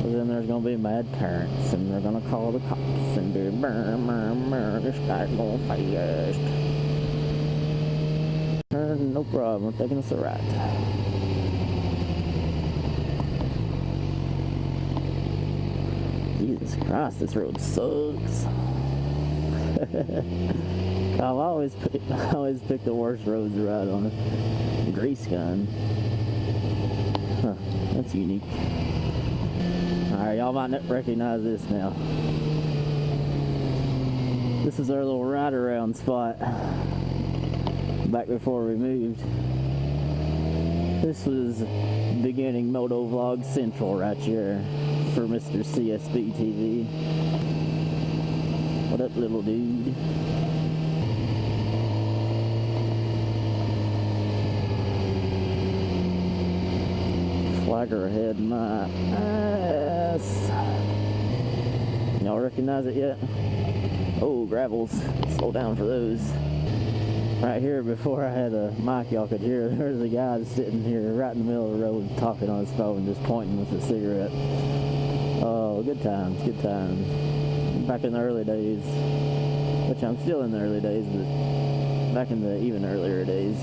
But then there's gonna be mad parents, and they're gonna call the cops and do this guy's going fast. No problem, we're taking us a ride. Jesus Christ, this road sucks. I always pick the worst roads to ride on. Grease gun. Huh, that's unique. Alright, y'all might not recognize this now. This is our little ride around spot back before we moved. This was beginning Moto Vlog Central right here for Mr. CSB TV. What up, little dude? Flagger ahead, my ass. Y'all recognize it yet? Oh, gravels. Slow down for those. Right here, before I had a mic y'all could hear, there's a guy sitting here right in the middle of the road talking on his phone, just pointing with a cigarette. Oh, good times, good times. Back in the early days, which I'm still in the early days, but back in the even earlier days.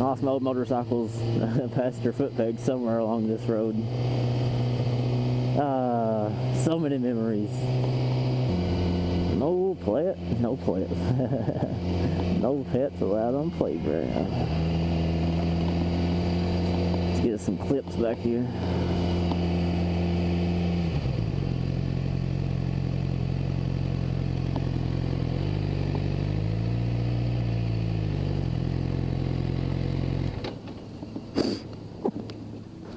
Lost my old motorcycles past your foot peg somewhere along this road. So many memories. No pet, no pet. No pets allowed on playground. Let's get some clips back here.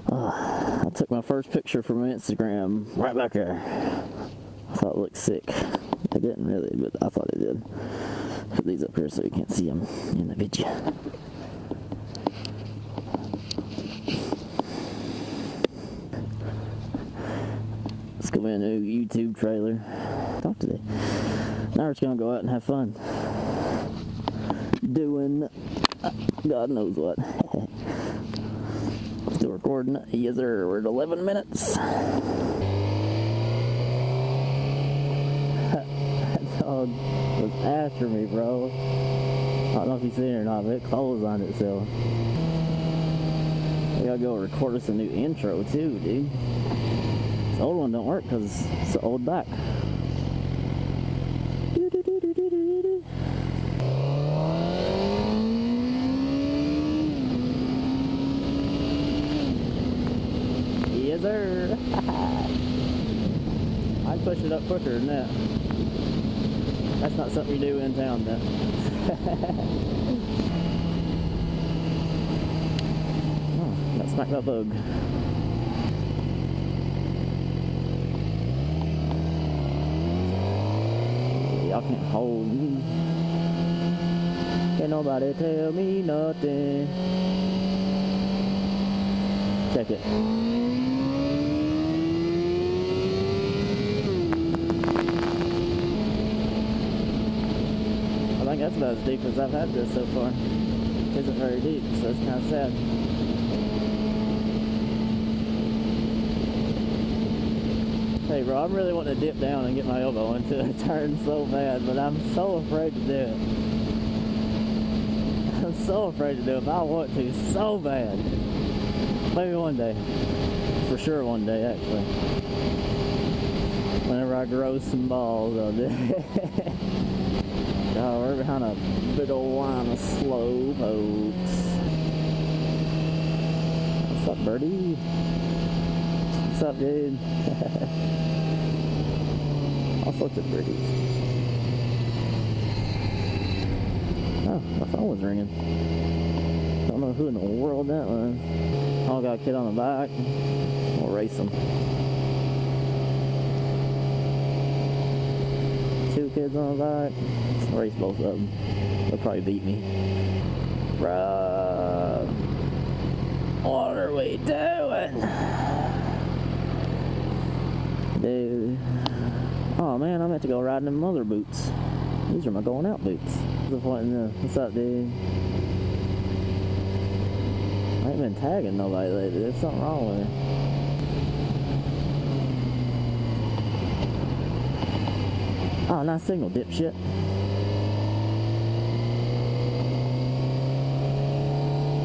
I took my first picture from Instagram right back there. I thought it looked sick. It didn't really, but I thought it did. Put these up here so you can't see them in the video. It's gonna be a new YouTube trailer. Talk today. Now we're just gonna go out and have fun. Doing God knows what. Still recording? Yes, sir. We're at 11 minutes. That dog was after me, bro. I don't know if you've seen it or not, but it closed on itself. We gotta go record us a new intro, too, dude. This old one don't work because it's an old back. Yes, sir. I'd push it up quicker than that. That's not something you do in town, though. Oh, got smacked by a bug. Y'all can't hold me. Can't nobody tell me nothing. Check it. I think that's about as deep as I've had this so far. It isn't very deep, so it's kind of sad. Hey bro, I'm really wanting to dip down and get my elbow into a turn so bad, but I'm so afraid to do it. I'm so afraid to do it, but I want to so bad. Maybe one day. For sure one day, actually. Whenever I grow some balls, I'll do it. Oh, we're behind a big old line of slow boats. What's up, birdie? What's up, dude? All sorts of birdies. Oh, my phone was ringing. Don't know who in the world that was. Oh, got a kid on the back. We'll race them. 2 kids on the back. Let's race both of them. They'll probably beat me. Bruh. What are we doing? Dude. Oh man, I meant to go riding in mother boots. These are my going out boots. What's up, dude? I ain't been tagging nobody lately. There's something wrong with me. Oh, nice signal, dipshit.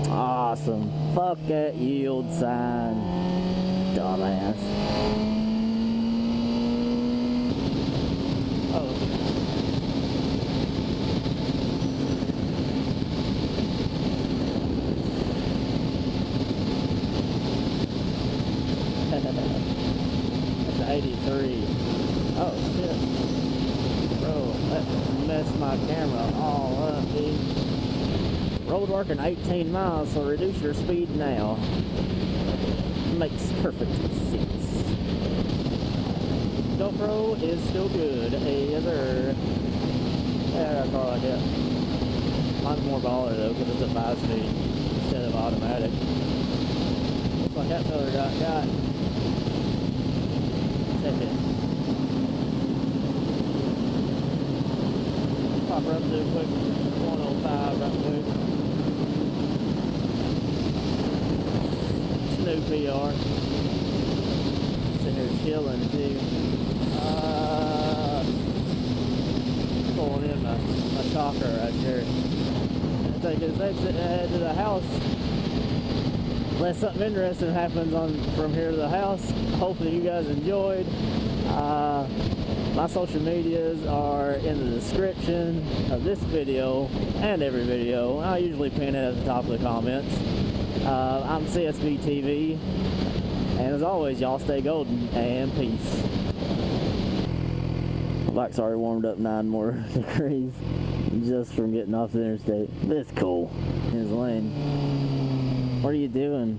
Awesome. Fuck that yield sign. Dumbass. Oh. That's 83. Oh, shit. Bro, that messed my camera all up, dude. Road working 18 miles, so reduce your speed now. Makes perfect sense. GoPro is still good. Hey, other. Yeah, I got a car like that. Mine's more baller though, because it's a 5-speed instead of automatic. Looks like that fella got second. Pop her up to a quick 105 right quick. New PR. Sitting here chilling too. Pulling in my talker right here. I think as they head to the house, unless something interesting happens from here to the house. Hopefully you guys enjoyed. My social medias are in the description of this video and every video. I usually pin it at the top of the comments. I'm CSB TV, and as always, y'all stay golden and peace. My bike's already warmed up 9 more degrees just from getting off the interstate. But it's cool. Here's the lane. What are you doing?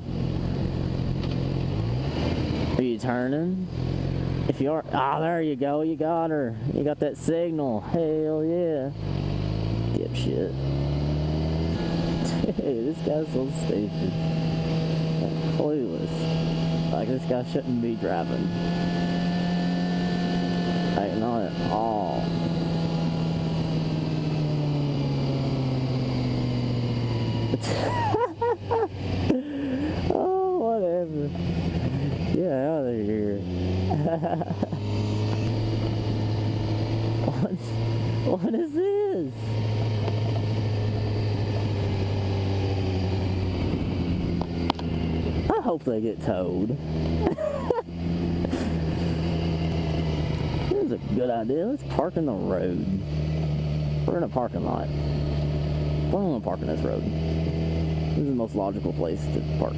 Are you turning? If you are, there you go. You got her. You got that signal. Hell yeah. Dipshit. Hey, this guy's so stupid. Clueless. Like, this guy shouldn't be driving. Like, not at all. Oh, whatever. Get out of here. What is this? I hope they get towed. Here's a good idea. Let's park in the road. We're in a parking lot. We're not gonna park in this road. This is the most logical place to park.